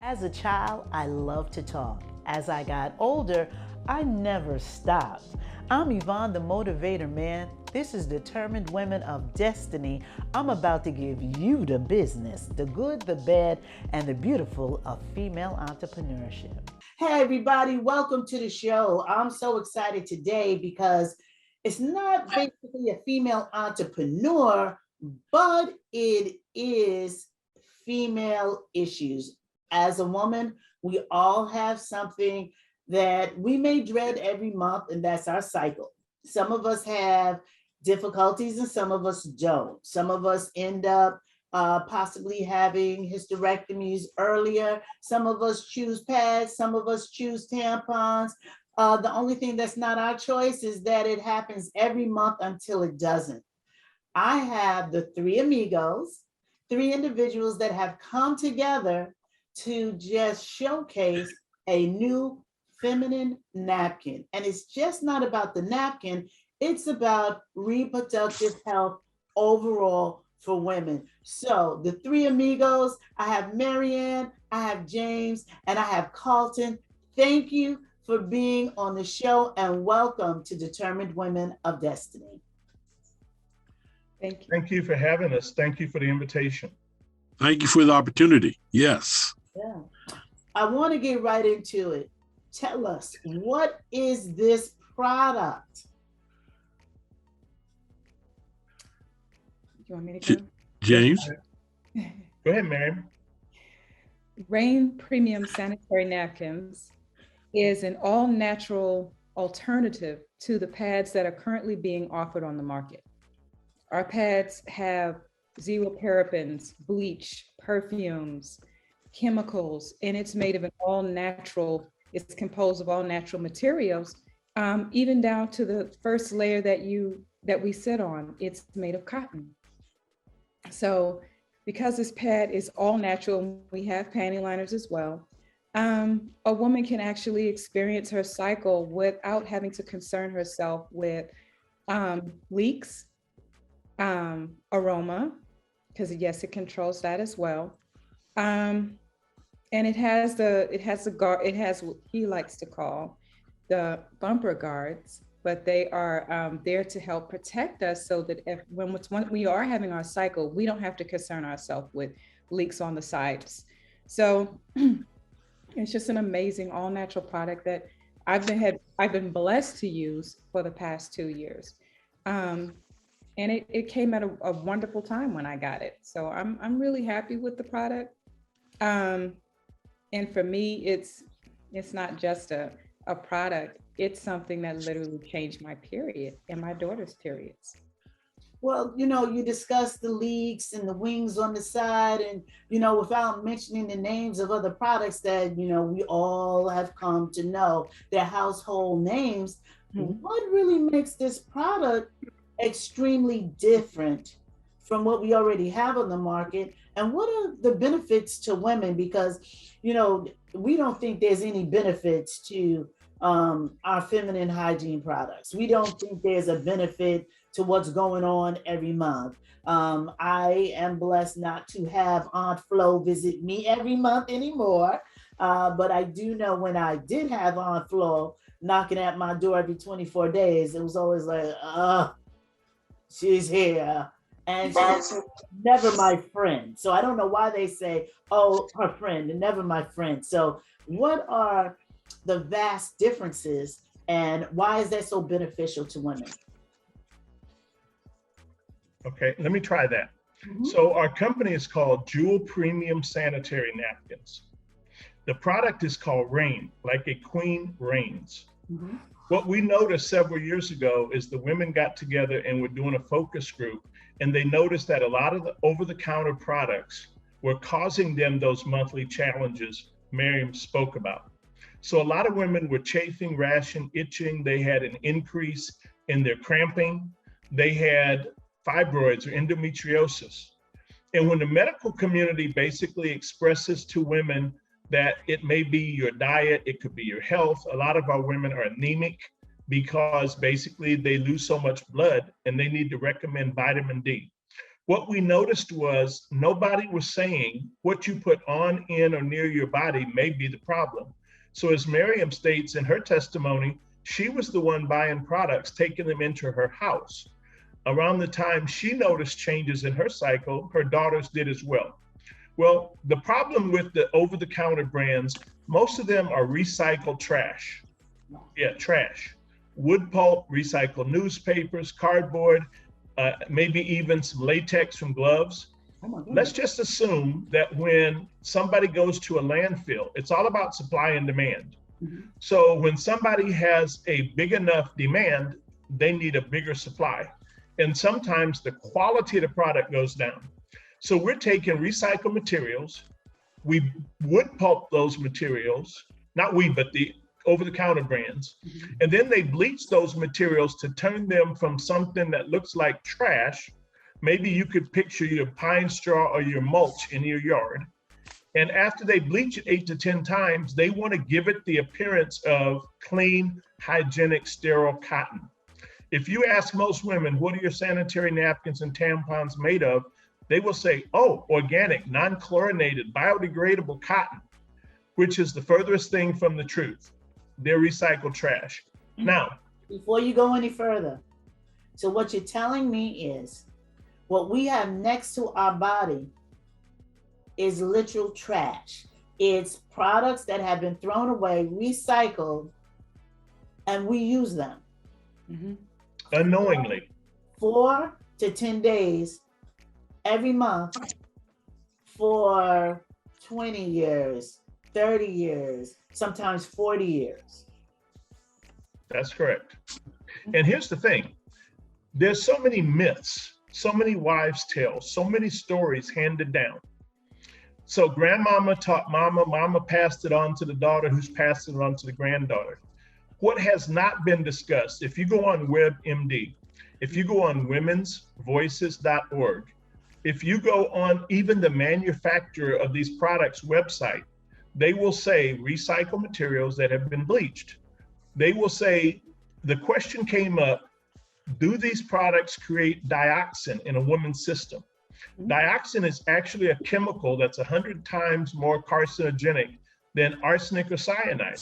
As a child, I loved to talk. As I got older, I never stopped. I'm Yvonne, the motivator, man. This is Determined Women of Destiny. I'm about to give you the business, the good, the bad, and the beautiful of female entrepreneurship. Hey, everybody, welcome to the show. I'm so excited today because it's not basically a female entrepreneur, but it is female issues. As a woman, we all have something that we may dread every month, and that's our cycle. Some of us have difficulties and some of us don't. Some of us end up possibly having hysterectomies earlier. Some of us choose pads, some of us choose tampons. The only thing that's not our choice is that it happens every month until it doesn't. I have the three amigos, three individuals that have come together to just showcase a new feminine napkin. And it's just not about the napkin, it's about reproductive health overall for women. So the three amigos, I have Marianne, I have James, and I have Carlton. Thank you for being on the show and welcome to Determined Women of Destiny. Thank you. Thank you for having us. Thank you for the invitation. Thank you for the opportunity. Yes. Yeah. I want to get right into it. Tell us, what is this product? You want me to go? James? Go ahead, Mary. Rain Premium Sanitary Napkins is an all-natural alternative to the pads that are currently being offered on the market. Our pads have zero parabens, bleach, perfumes, chemicals, and it's made of an all-natural, it's composed of all natural materials, even down to the first layer that we sit on, it's made of cotton. So because this pad is all natural, we have panty liners as well, a woman can actually experience her cycle without having to concern herself with leaks, aroma, because yes, it controls that as well. And it has what he likes to call the bumper guards, but they are there to help protect us so that when we are having our cycle, we don't have to concern ourselves with leaks on the sides. So it's just an amazing all natural product that I've been blessed to use for the past 2 years. And it came at a wonderful time when I got it. So I'm really happy with the product. And for me, it's not just a product, it's something that literally changed my period and my daughter's periods. Well, you discussed the leaks and the wings on the side, and, without mentioning the names of other products that, we all have come to know, their household names. Mm-hmm. What really makes this product extremely different from what we already have on the market? And what are the benefits to women? Because, we don't think there's any benefits to our feminine hygiene products. We don't think there's a benefit to what's going on every month. I am blessed not to have Aunt Flo visit me every month anymore. But I do know when I did have Aunt Flo knocking at my door every 24 days, it was always like, she's here. And she's never my friend. So I don't know why they say, oh, her friend, and never my friend. So what are the vast differences and why is that so beneficial to women? Okay, let me try that. Mm-hmm. So our company is called Jewel Premium Sanitary Napkins. The product is called Rain, like a queen reigns. Mm-hmm. What we noticed several years ago is the women got together and were doing a focus group, and they noticed that a lot of the over-the-counter products were causing them those monthly challenges Miriam spoke about. So a lot of women were chafing, rashing, itching. They had an increase in their cramping. They had fibroids or endometriosis. And when the medical community basically expresses to women that it may be your diet, it could be your health. A lot of our women are anemic because basically they lose so much blood and they need to recommend vitamin D. What we noticed was nobody was saying what you put on, in, or near your body may be the problem. So as Miriam states in her testimony, she was the one buying products, taking them into her house. Around the time she noticed changes in her cycle, her daughters did as well. Well, the problem with the over-the-counter brands, most of them are recycled trash. Yeah, trash. Wood pulp, recycled newspapers, cardboard, maybe even some latex from gloves. Let's just assume that when somebody goes to a landfill, it's all about supply and demand. So when somebody has a big enough demand, they need a bigger supply. And sometimes the quality of the product goes down. So we're taking recycled materials, we wood pulp those materials, not we, but the over-the-counter brands, and then they bleach those materials to turn them from something that looks like trash. Maybe you could picture your pine straw or your mulch in your yard. And after they bleach it 8 to 10 times, they want to give it the appearance of clean, hygienic, sterile cotton. If you ask most women, what are your sanitary napkins and tampons made of? They will say, oh, organic, non-chlorinated, biodegradable cotton, which is the furthest thing from the truth. They're recycled trash. Now, before you go any further, so what you're telling me is what we have next to our body is literal trash. It's products that have been thrown away, recycled, and we use them. Unknowingly. 4 to 10 days every month for 20 years, 30 years, sometimes 40 years. That's correct. And here's the thing. There's so many myths, so many wives' tales, so many stories handed down. So grandmama taught mama, mama passed it on to the daughter, who's passed it on to the granddaughter. What has not been discussed, if you go on WebMD, if you go on womensvoices.org, if you go on even the manufacturer of these products' website, they will say recycled materials that have been bleached. They will say, the question came up, do these products create dioxin in a woman's system? Dioxin is actually a chemical that's 100 times more carcinogenic than arsenic or cyanide.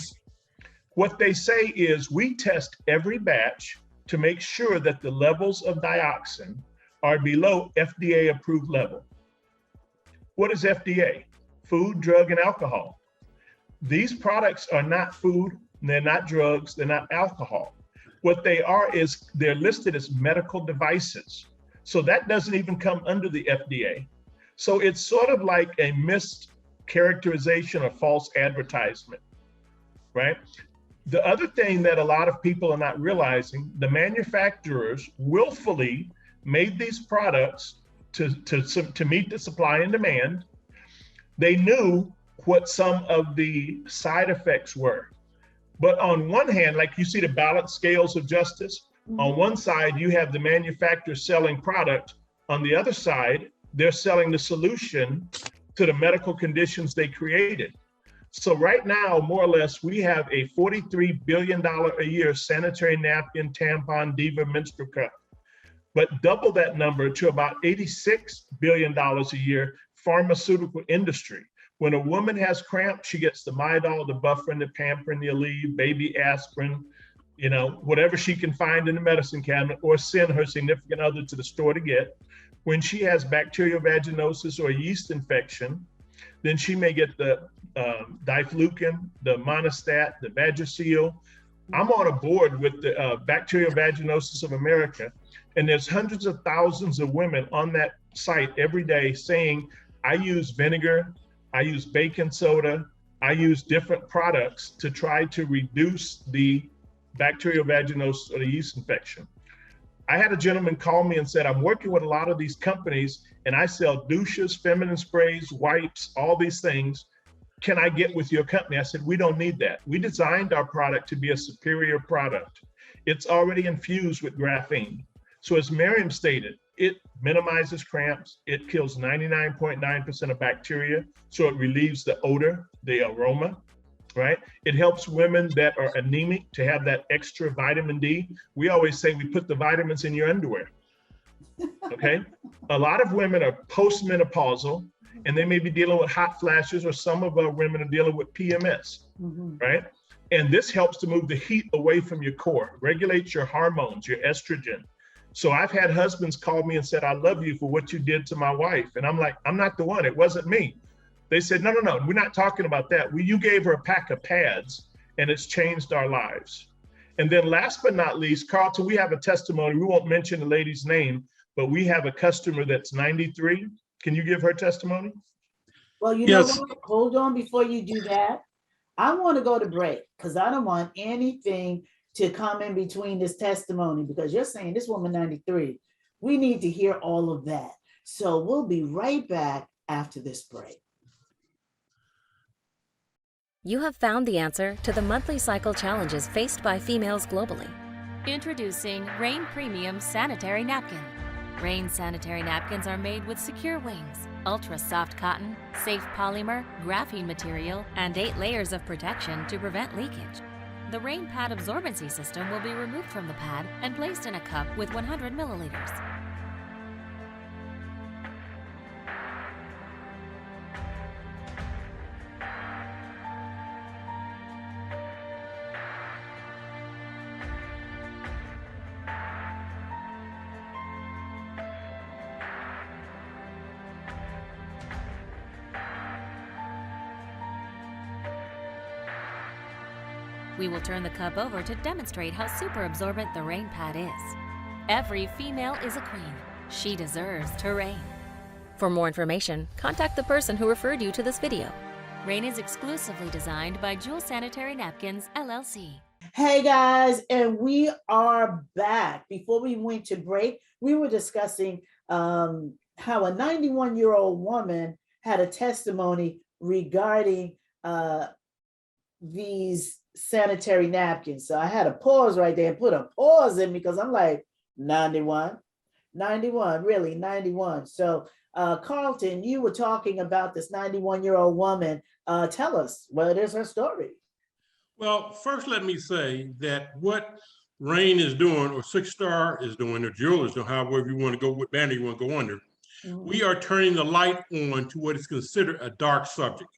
What they say is we test every batch to make sure that the levels of dioxin are below FDA approved level. What is FDA? Food, drug, and alcohol. These products are not food, they're not drugs, they're not alcohol. What they are is they're listed as medical devices. So that doesn't even come under the FDA. So it's sort of like a mischaracterization or false advertisement, right? The other thing that a lot of people are not realizing, the manufacturers willfully made these products to meet the supply and demand. They knew what some of the side effects were. But on one hand, like you see the balanced scales of justice, on one side, you have the manufacturer selling product. On the other side, they're selling the solution to the medical conditions they created. So right now, more or less, we have a $43 billion a year sanitary napkin, tampon, diva, menstrual cup. But double that number to about $86 billion a year pharmaceutical industry. When a woman has cramps, she gets the Midol, the Bufferin, the Pamperin, the Aleve, baby aspirin, you know, whatever she can find in the medicine cabinet, or send her significant other to the store to get. When she has bacterial vaginosis or a yeast infection, then she may get the diflucan, the Monistat, the Vagisil. I'm on a board with the Bacterial Vaginosis of America, and there's hundreds of thousands of women on that site every day saying, I use vinegar, I use baking soda, I use different products to try to reduce the bacterial vaginosis or the yeast infection. I had a gentleman call me and said, I'm working with a lot of these companies and I sell douches, feminine sprays, wipes, all these things. Can I get with your company? I said, we don't need that. We designed our product to be a superior product. It's already infused with graphene. So as Miriam stated, it minimizes cramps. It kills 99.9% of bacteria. So it relieves the odor, the aroma, right? It helps women that are anemic to have that extra vitamin D. We always say we put the vitamins in your underwear. Okay. A lot of women are postmenopausal and they may be dealing with hot flashes, or some of our women are dealing with PMS, right? And this helps to move the heat away from your core, regulates your hormones, your estrogen. So I've had husbands call me and said, I love you for what you did to my wife. And I'm like, I'm not the one, it wasn't me. They said, no, we're not talking about that. You gave her a pack of pads and it's changed our lives. And then last but not least, Carlton, we have a testimony. We won't mention the lady's name, but we have a customer that's 93. Can you give her testimony? Well, you know what? Hold on before you do that. I want to go to break because I don't want anything to come in between this testimony, because you're saying this woman 93. We need to hear all of that. So we'll be right back after this break. You have found the answer to the monthly cycle challenges faced by females globally. Introducing Rain Premium Sanitary Napkin. Rain sanitary napkins are made with secure wings, ultra soft cotton, safe polymer, graphene material, and 8 layers of protection to prevent leakage. The Rain Pad absorbency system will be removed from the pad and placed in a cup with 100 milliliters. We will turn the cup over to demonstrate how super absorbent the Rain Pad is. Every female is a queen. She deserves to reign. For more information, contact the person who referred you to this video. Rain is exclusively designed by Jewel Sanitary Napkins, LLC. Hey guys, and we are back. Before we went to break, we were discussing how a 91-year-old woman had a testimony regarding these sanitary napkins. So I had a pause right there and put a pause in because I'm like, 91, really 91. So Carlton, you were talking about this 91-year-old woman. Tell us, what is her story? Well, first let me say that what Rain is doing, or Six Star is doing, or Jewel is doing, however you want to go, what banner you want to go under, we are turning the light on to what is considered a dark subject.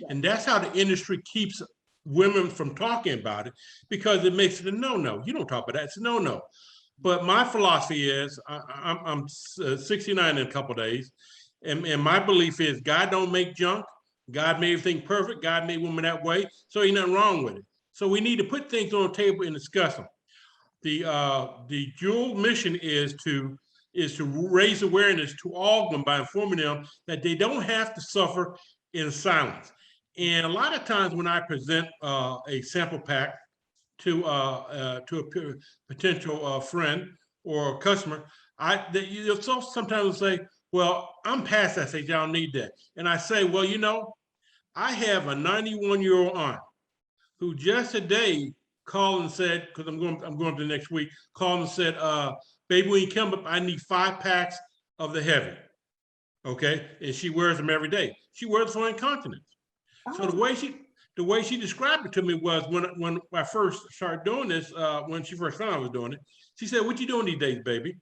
And that's how the industry keeps women from talking about it, because it makes it a no-no. You don't talk about that, it's a no-no. But my philosophy is, I'm 69 in a couple of days, and my belief is God don't make junk. God made everything perfect. God made women that way, so ain't nothing wrong with it. So we need to put things on the table and discuss them. The Jewel mission is to raise awareness to all of them by informing them that they don't have to suffer in silence. And a lot of times when I present a sample pack to a potential friend or customer, you'll sometimes say, well, I'm past that stage, I don't need that. And I say, well, you know, I have a 91-year-old aunt who just today called and said, because I'm going to the next week, called and said, baby, when you come up, I need 5 packs of the heavy. Okay, and she wears them every day. She wears them for incontinence. So the way she described it to me was, when I first started doing this, when she first found I was doing it, she said, what you doing these days, baby?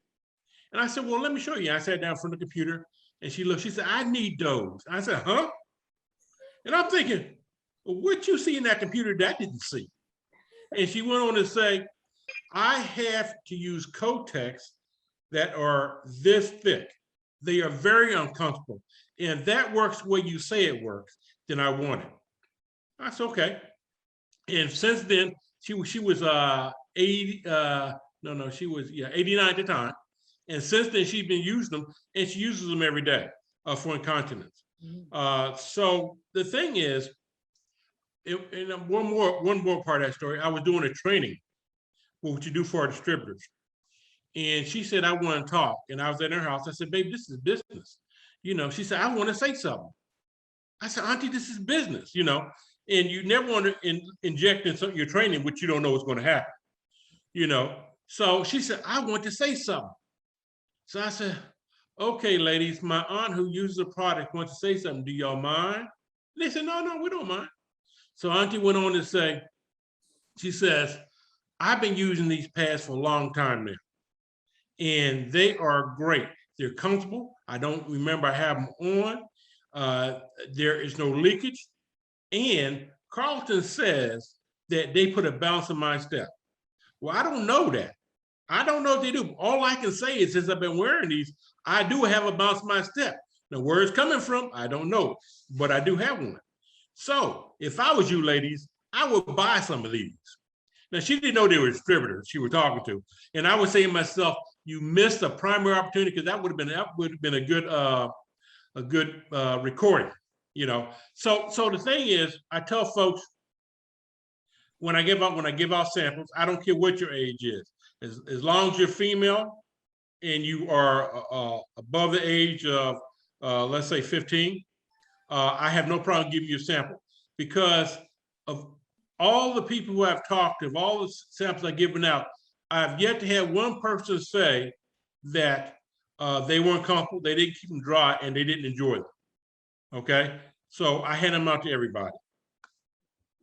And I said, well, let me show you. I sat down in front of the computer and she looked, she said, I need those. I said, huh? And I'm thinking, well, what you see in that computer that I didn't see? And she went on to say, I have to use Kotex that are this thick. They are very uncomfortable. And that works the way you say it works, then I want it. I said, okay. And since then, she was 89 at the time. And since then, she's been using them, and she uses them every day for incontinence. So the thing is, and one more part of that story, I was doing a training, what you do for our distributors. And she said, I want to talk. And I was at her house. I said, baby, this is business. You know, she said, I want to say something. I said, Auntie, this is business, you know, and you never want to inject in your training, which you don't know what's going to happen, you know. So she said, I want to say something. So I said, okay, ladies, my aunt who uses the product wants to say something. Do y'all mind? And they said, no, we don't mind. So Auntie went on to say, she says, I've been using these pads for a long time now. and they are great. They're comfortable. I don't remember I have them on. There is no leakage. And Carlton says that they put a balance in my step. Well, I don't know that. I don't know if they do. All I can say is since I've been wearing these, I do have a bounce in my step. Now, where it's coming from, I don't know, but I do have one. So if I was you ladies, I would buy some of these. Now, she didn't know they were distributors she was talking to. And I would say to myself, you missed a primary opportunity because that would have been a good recording, you know. So the thing is, I tell folks when I give out samples, I don't care what your age is, as long as you're female and you are above the age of let's say 15, I have no problem giving you a sample because of all the people who I've talked to, of all the samples I've given out, I've yet to have one person say that they weren't comfortable, they didn't keep them dry, and they didn't enjoy them. Okay, so I hand them out to everybody.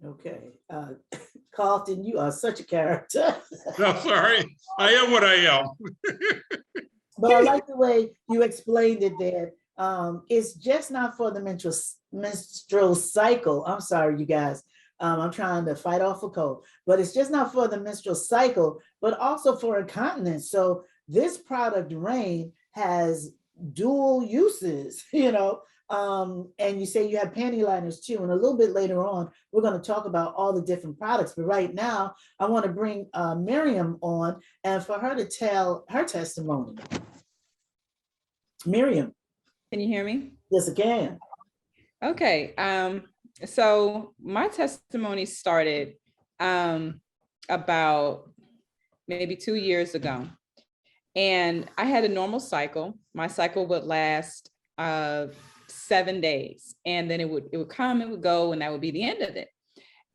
Okay, Carlton, you are such a character. No, sorry, I am what I am. But I like the way you explained it there. It's just not for the menstrual cycle. I'm sorry, you guys. I'm trying to fight off a cold, but it's just not for the menstrual cycle, but also for incontinence. So this product, Rain, has dual uses, you know, and you say you have panty liners too. And a little bit later on, we're going to talk about all the different products. But right now, I want to bring Miriam on and for her to tell her testimony. Miriam. Can you hear me? Yes, I can. Okay. So my testimony started about maybe 2 years ago. And I had a normal cycle. My cycle would last 7 days. And then it would come, it would go, and that would be the end of it.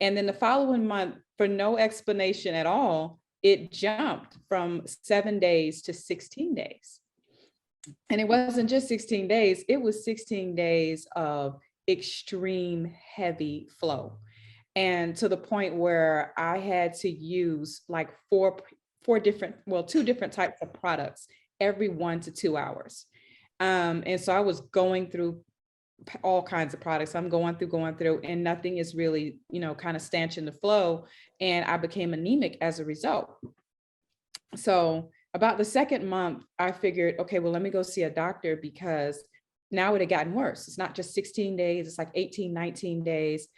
And then the following month, for no explanation at all, it jumped from 7 days to 16 days. And it wasn't just 16 days, it was 16 days of extreme heavy flow. And to the point where I had to use like two different types of products every 1 to 2 hours. And so I was going through all kinds of products. I'm going through, and nothing is really, kind of stanching the flow. And I became anemic as a result. So about the second month, I figured, okay, well, let me go see a doctor because now it had gotten worse. It's not just 16 days, it's like 18, 19 days.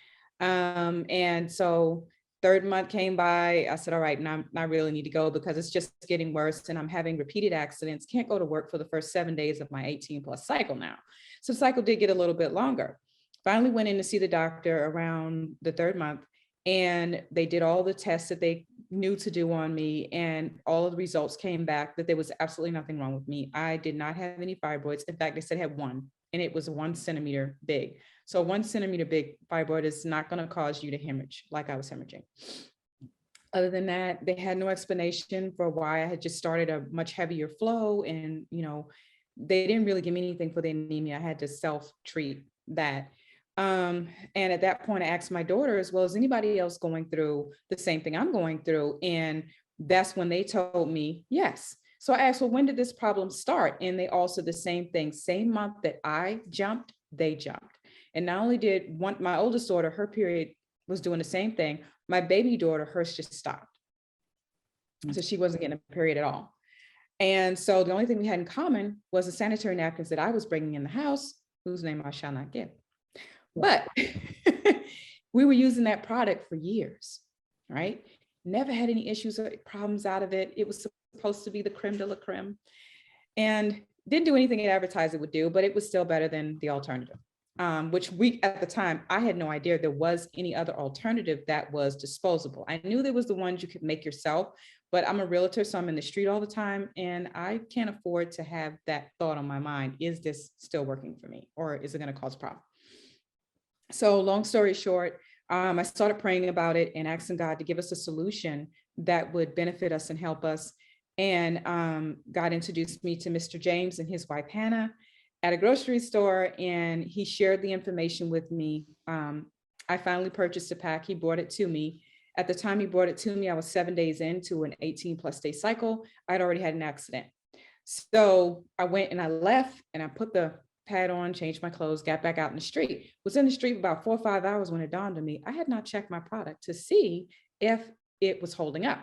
And so third month came by, I said, all right, now I really need to go because it's just getting worse and I'm having repeated accidents, can't go to work for the first 7 days of my 18 plus cycle now. So the cycle did get a little bit longer. Finally went in to see the doctor around the third month, and they did all the tests that they knew to do on me, and all of the results came back that there was absolutely nothing wrong with me. I did not have any fibroids. In fact, they said I had one, and it was 1 centimeter big. So 1 centimeter big fibroid is not going to cause you to hemorrhage like I was hemorrhaging. Other than that, they had no explanation for why I had just started a much heavier flow, and they didn't really give me anything for the anemia. I had to self-treat that. And at that point, I asked my daughter, as well as anybody else going through the same thing I'm going through. And that's when they told me, yes. So I asked, well, when did this problem start? And they all said the same thing. Same month that I jumped, they jumped. And not only did my oldest daughter, her period was doing the same thing. My baby daughter, hers just stopped. So she wasn't getting a period at all. And so the only thing we had in common was the sanitary napkins that I was bringing in the house, whose name I shall not give. But we were using that product for years, right? Never had any issues or problems out of it. It was supposed to be the creme de la creme, and didn't do anything it advertised it would do, but it was still better than the alternative, which at the time, I had no idea there was any other alternative that was disposable. I knew there was the ones you could make yourself, but I'm a realtor, so I'm in the street all the time, and I can't afford to have that thought on my mind. Is this still working for me, or is it going to cause a problem? So long story short, I started praying about it and asking God to give us a solution that would benefit us and help us. And God introduced me to Mr. James and his wife, Hannah, at a grocery store, and he shared the information with me. I finally purchased a pack. He brought it to me. At the time he brought it to me, I was 7 days into an 18 plus day cycle. I'd already had an accident. So I went and I left and I put the pad on, changed my clothes, got back out in the street. Was in the street for about 4 or 5 hours when it dawned on me, I had not checked my product to see if it was holding up.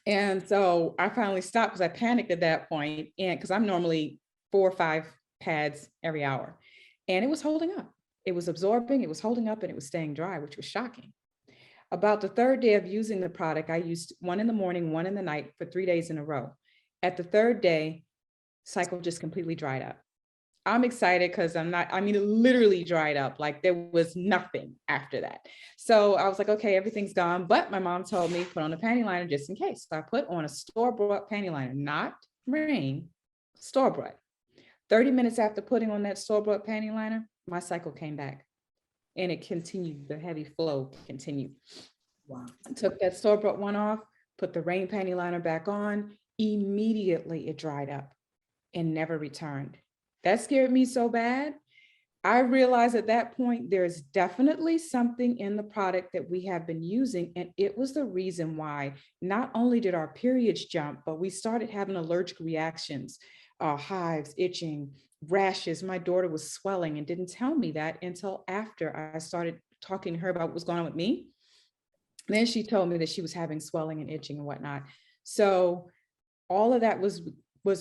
And so I finally stopped because I panicked at that point, and because I'm normally 4 or 5 pads every hour, and it was holding up. It was absorbing, it was holding up, and it was staying dry, which was shocking. About the third day of using the product, I used one in the morning, one in the night for 3 days in a row. At the third day, cycle just completely dried up. I'm excited because it literally dried up. Like there was nothing after that. So I was like, okay, everything's gone. But my mom told me put on a panty liner just in case. So I put on a store-bought panty liner, not Rain, store-bought. 30 minutes after putting on that store-bought panty liner, my cycle came back and it continued. The heavy flow continued. Wow. I took that store-bought one off, put the Rain panty liner back on. Immediately it dried up and never returned. That scared me so bad. I realized at that point, there's definitely something in the product that we have been using. And it was the reason why not only did our periods jump, but we started having allergic reactions, hives, itching, rashes. My daughter was swelling and didn't tell me that until after I started talking to her about what was going on with me. Then she told me that she was having swelling and itching and whatnot. So all of that was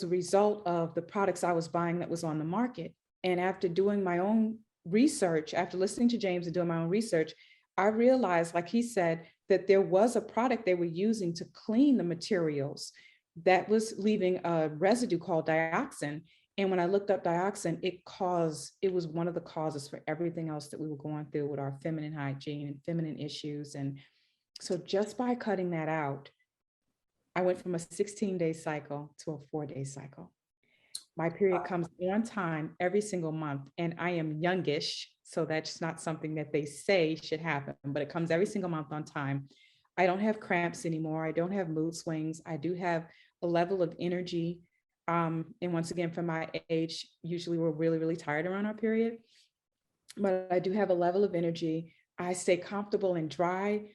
a result of the products I was buying that was on the market. And after doing my own research, after listening to James and doing my own research, I realized, like he said, that there was a product they were using to clean the materials that was leaving a residue called dioxin. And when I looked up dioxin, it was one of the causes for everything else that we were going through with our feminine hygiene and feminine issues. And so just by cutting that out, I went from a 16-day cycle to a 4-day cycle. My period comes on time every single month, and I am youngish, so that's not something that they say should happen, but it comes every single month on time. I don't have cramps anymore. I don't have mood swings. I do have a level of energy. And once again, for my age, usually we're really, really tired around our period, but I do have a level of energy. I stay comfortable and dry.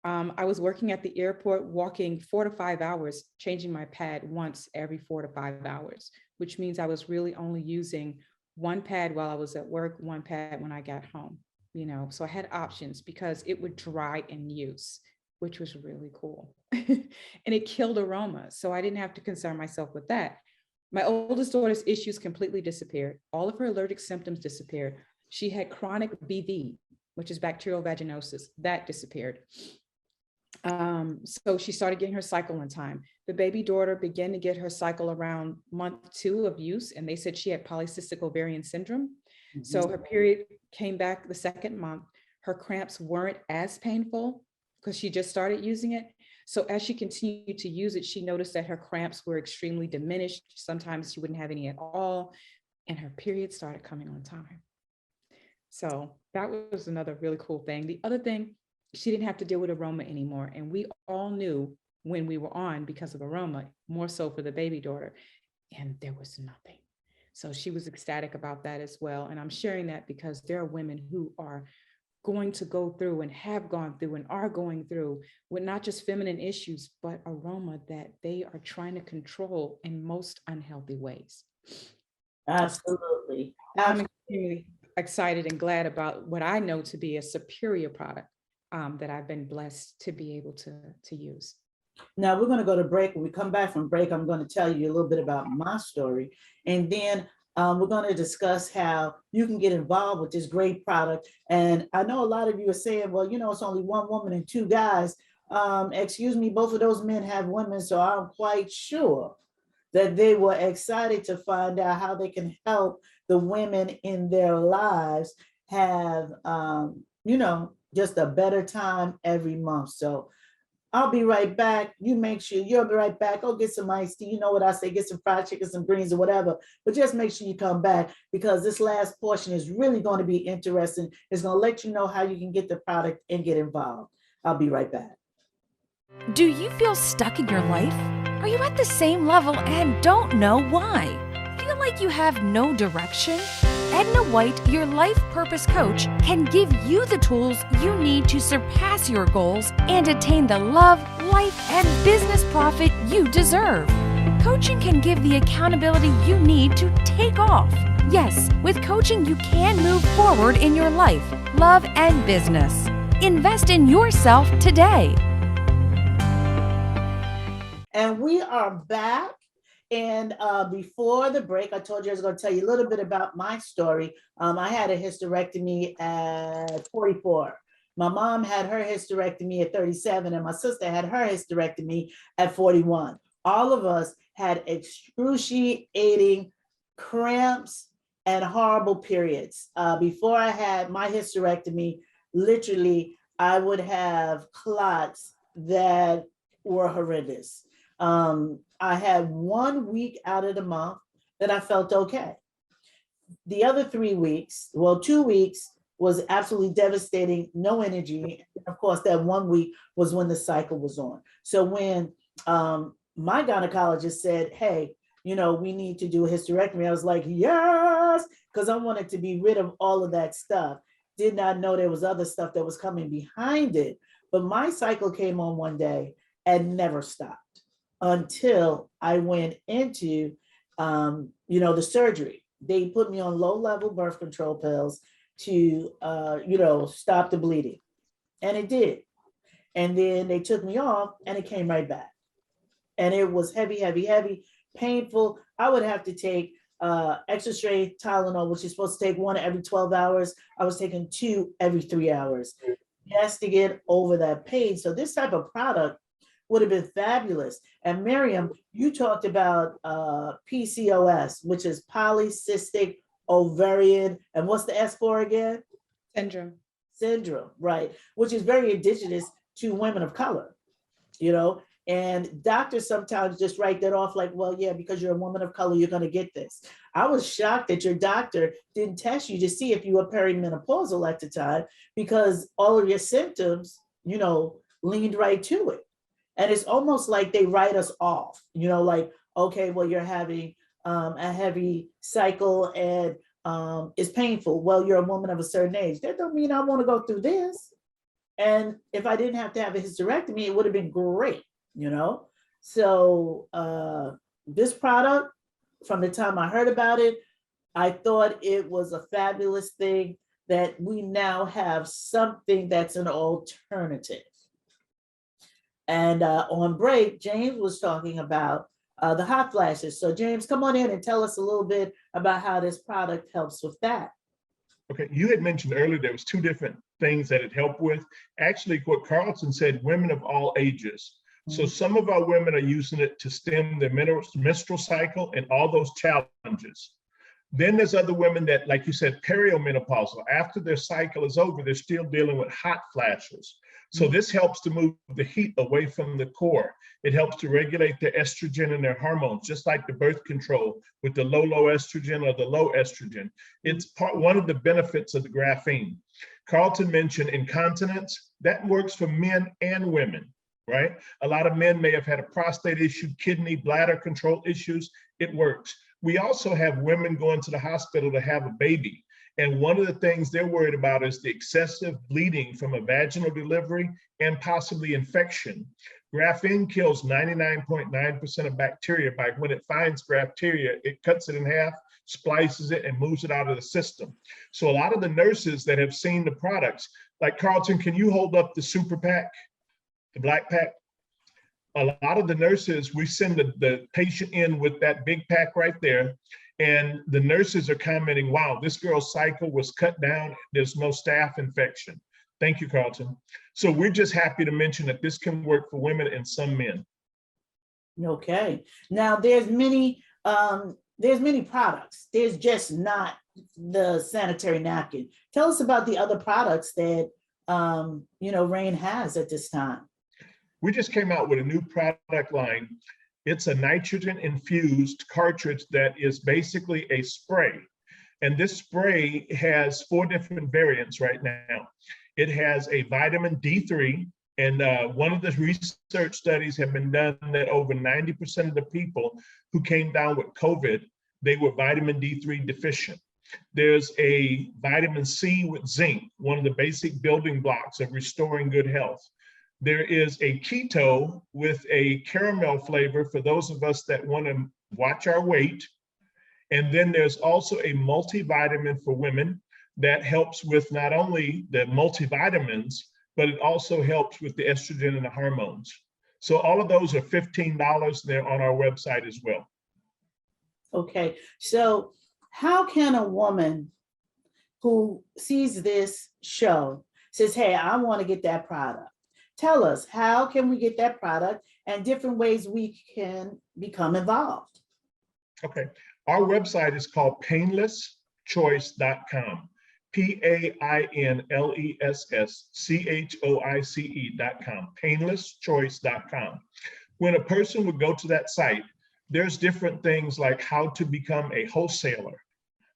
I was working at the airport, walking 4 to 5 hours, changing my pad once every 4 to 5 hours, which means I was really only using one pad while I was at work, one pad when I got home, so I had options because it would dry in use, which was really cool. And it killed aroma. So I didn't have to concern myself with that. My oldest daughter's issues completely disappeared. All of her allergic symptoms disappeared. She had chronic BV, which is bacterial vaginosis, that disappeared. So she started getting her cycle in time. The baby daughter began to get her cycle around month 2 of use, and they said she had polycystic ovarian syndrome. Mm-hmm. So her period came back the second month. Her cramps weren't as painful because she just started using it. So as she continued to use it, she noticed that her cramps were extremely diminished. Sometimes she wouldn't have any at all, and her period started coming on time. So that was another really cool thing. The other thing, she didn't have to deal with aroma anymore. And we all knew when we were on because of aroma, more so for the baby daughter, and there was nothing. So she was ecstatic about that as well. And I'm sharing that because there are women who are going to go through and have gone through and are going through with not just feminine issues, but aroma that they are trying to control in most unhealthy ways. Absolutely. I'm extremely excited and glad about what I know to be a superior product that I've been blessed to be able to use. Now we're going to go to break. When we come back from break, I'm going to tell you a little bit about my story. And then we're going to discuss how you can get involved with this great product. And I know a lot of you are saying, well, it's only one woman and 2 guys. Excuse me, both of those men have women. So I'm quite sure that they were excited to find out how they can help the women in their lives have, just a better time every month. So I'll be right back. You make sure you'll be right back. Go get some iced tea. You know what I say, get some fried chicken, some greens or whatever, but just make sure you come back because this last portion is really going to be interesting. It's going to let you know how you can get the product and get involved. I'll be right back. Do you feel stuck in your life? Are you at the same level and don't know why? Feel like you have no direction? Edna White, your life purpose coach, can give you the tools you need to surpass your goals and attain the love, life, and business profit you deserve. Coaching can give the accountability you need to take off. Yes, with coaching, you can move forward in your life, love, and business. Invest in yourself today. And we are back. And before the break, I told you I was going to tell you a little bit about my story. I had a hysterectomy at 44. My mom had her hysterectomy at 37, and my sister had her hysterectomy at 41. All of us had excruciating cramps and horrible periods. Before I had my hysterectomy, literally, I would have clots that were horrendous. I had 1 week out of the month that I felt okay. The other 3 weeks, well, 2 weeks was absolutely devastating, no energy. And of course, that 1 week was when the cycle was on. So when my gynecologist said, hey, you know, we need to do a hysterectomy, I was like, yes, because I wanted to be rid of all of that stuff. Did not know there was other stuff that was coming behind it. But my cycle came on one day and never stopped until I went into, the surgery. They put me on low-level birth control pills to, stop the bleeding. And it did. And then they took me off and it came right back. And it was heavy, heavy, heavy, painful. I would have to take extra strength Tylenol, which is supposed to take 1 every 12 hours. I was taking 2 every 3 hours just to get over that pain. So this type of product would have been fabulous. And Miriam, you talked about PCOS, which is polycystic ovarian, and what's the S for again? Syndrome, right? Which is very indigenous to women of color, and doctors sometimes just write that off like, well, yeah, because you're a woman of color, you're going to get this. I was shocked that your doctor didn't test you to see if you were perimenopausal at the time, because all of your symptoms, leaned right to it. And it's almost like they write us off, like, okay, well, you're having a heavy cycle and it's painful. Well, you're a woman of a certain age. That don't mean I want to go through this. And if I didn't have to have a hysterectomy, it would have been great, So this product, from the time I heard about it, I thought it was a fabulous thing that we now have something that's an alternative. And on break, James was talking about the hot flashes. So James, come on in and tell us a little bit about how this product helps with that. Okay, you had mentioned earlier there was 2 different things that it helped with. Actually, what Carlton said, women of all ages. So some of our women are using it to stem their menstrual cycle and all those challenges. Then there's other women that, like you said, perimenopausal. After their cycle is over, they're still dealing with hot flashes. So this helps to move the heat away from the core. It helps to regulate their estrogen and their hormones, just like the birth control with the low estrogen or the low estrogen. It's one of the benefits of the graphene. Carlton mentioned incontinence. That works for men and women, right? A lot of men may have had a prostate issue, kidney, bladder control issues. It works. We also have women going to the hospital to have a baby. And one of the things they're worried about is the excessive bleeding from a vaginal delivery and possibly infection. Graphene kills 99.9% of bacteria. By when it finds bacteria, it cuts it in half, splices it, and moves it out of the system. So a lot of the nurses that have seen the products, like Carlton, can you hold up the super pack, the black pack? A lot of the nurses, we send the patient in with that big pack right there. And the nurses are commenting, wow, this girl's cycle was cut down. There's no staph infection. Thank you, Carlton. So we're just happy to mention that this can work for women and some men. Okay. Now there's many products. There's just not the sanitary napkin. Tell us about the other products that Rain has at this time. We just came out with a new product line. It's a nitrogen infused cartridge that is basically a spray. And this spray has 4 different variants right now. It has a vitamin D3, and one of the research studies have been done that over 90% of the people who came down with COVID, they were vitamin D3 deficient. There's a vitamin C with zinc, one of the basic building blocks of restoring good health. There is a keto with a caramel flavor for those of us that want to watch our weight. And then there's also a multivitamin for women that helps with not only the multivitamins, but it also helps with the estrogen and the hormones. So all of those are $15. They're on our website as well. Okay, so how can a woman who sees this show says, hey, I want to get that product? Tell us, how can we get that product and different ways we can become involved? Okay, our website is called painlesschoice.com. painlesschoice.com, painlesschoice.com. When a person would go to that site, there's different things like how to become a wholesaler,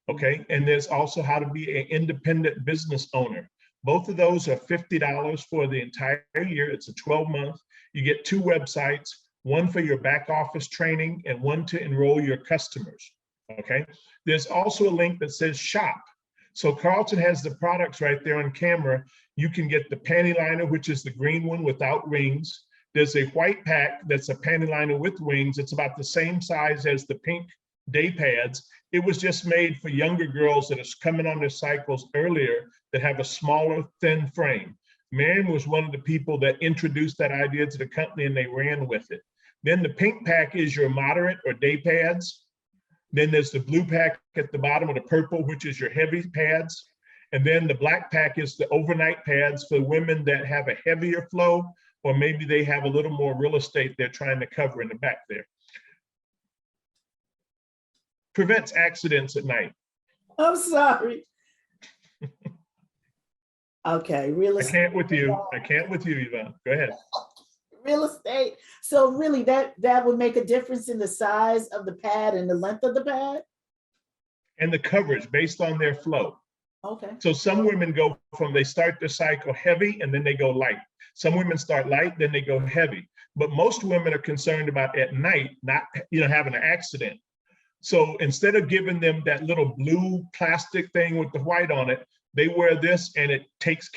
okay? And there's also how to be an independent business owner. Both of those are $50 for the entire year. It's a 12-month. You get 2 websites, one for your back office training and one to enroll your customers, okay? There's also a link that says shop. So Carlton has the products right there on camera. You can get the panty liner, which is the green one without rings. There's a white pack that's a panty liner with wings. It's about the same size as the pink day pads. It was just made for younger girls that are coming on their cycles earlier that have a smaller, thin frame. Marion was one of the people that introduced that idea to the company and they ran with it. Then the pink pack is your moderate or day pads. Then there's the blue pack at the bottom, or the purple, which is your heavy pads. And then the black pack is the overnight pads for women that have a heavier flow, or maybe they have a little more real estate they're trying to cover in the back there. Prevents accidents at night. I'm sorry. Okay, real estate. I can't with you, Yvonne. Go ahead. Real estate. So really that would make a difference in the size of the pad and the length of the pad? And the coverage based on their flow. Okay. So some women go from, they start their cycle heavy and then they go light. Some women start light, then they go heavy. But most women are concerned about at night, not having an accident. So instead of giving them that little blue plastic thing with the white on it, they wear this and it takes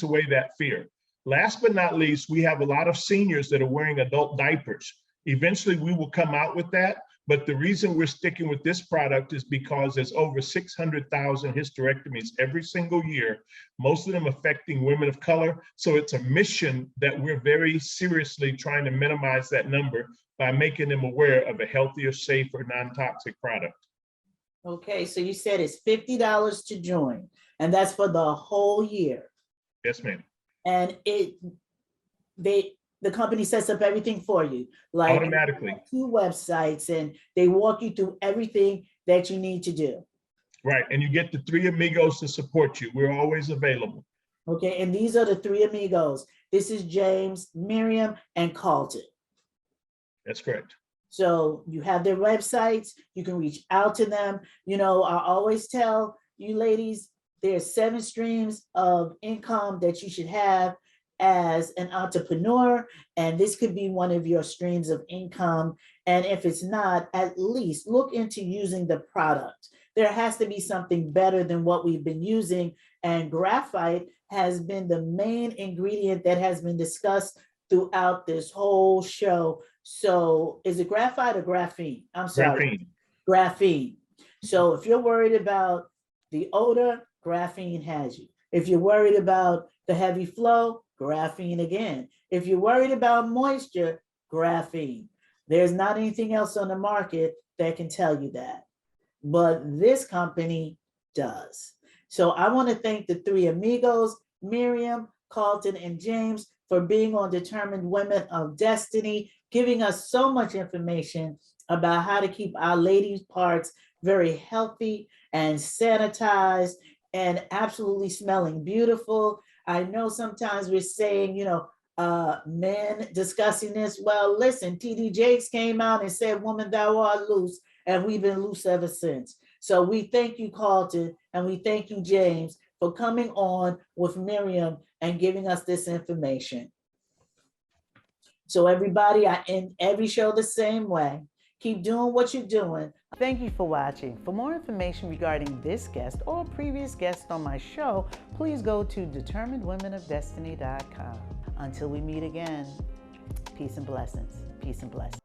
away that fear. Last but not least, we have a lot of seniors that are wearing adult diapers. Eventually we will come out with that, but the reason we're sticking with this product is because there's over 600,000 hysterectomies every single year, most of them affecting women of color. So it's a mission that we're very seriously trying to minimize that number by making them aware of a healthier, safer, non-toxic product. Okay, so you said it's $50 to join, and that's for the whole year. Yes, ma'am. And the company sets up everything for you, like automatically. 2 websites, and they walk you through everything that you need to do. Right, and you get the 3 amigos to support you. We're always available. Okay, and these are the 3 amigos. This is James, Miriam, and Carlton. That's correct. So you have their websites, you can reach out to them. I always tell you ladies, there's 7 streams of income that you should have as an entrepreneur, and this could be one of your streams of income. And if it's not, at least look into using the product. There has to be something better than what we've been using, and graphite has been the main ingredient that has been discussed throughout this whole show. So is it graphite or graphene? I'm sorry. Graphene. So if you're worried about the odor, graphene has you. If you're worried about the heavy flow, graphene again. If you're worried about moisture, graphene. There's not anything else on the market that can tell you that, but this company does. So I want to thank the 3 amigos, Miriam, Carlton, and James, for being on Determined Women of Destiny, giving us so much information about how to keep our ladies' parts very healthy and sanitized and absolutely smelling beautiful. I know sometimes we're saying, men discussing this. Well, listen, TD Jakes came out and said, woman, thou art loose, and we've been loose ever since. So we thank you, Carlton, and we thank you, James, for coming on with Miriam and giving us this information. So everybody, I end every show the same way. Keep doing what you're doing. Thank you for watching. For more information regarding this guest or previous guests on my show, please go to determinedwomenofdestiny.com. Until we meet again, peace and blessings. Peace and blessings.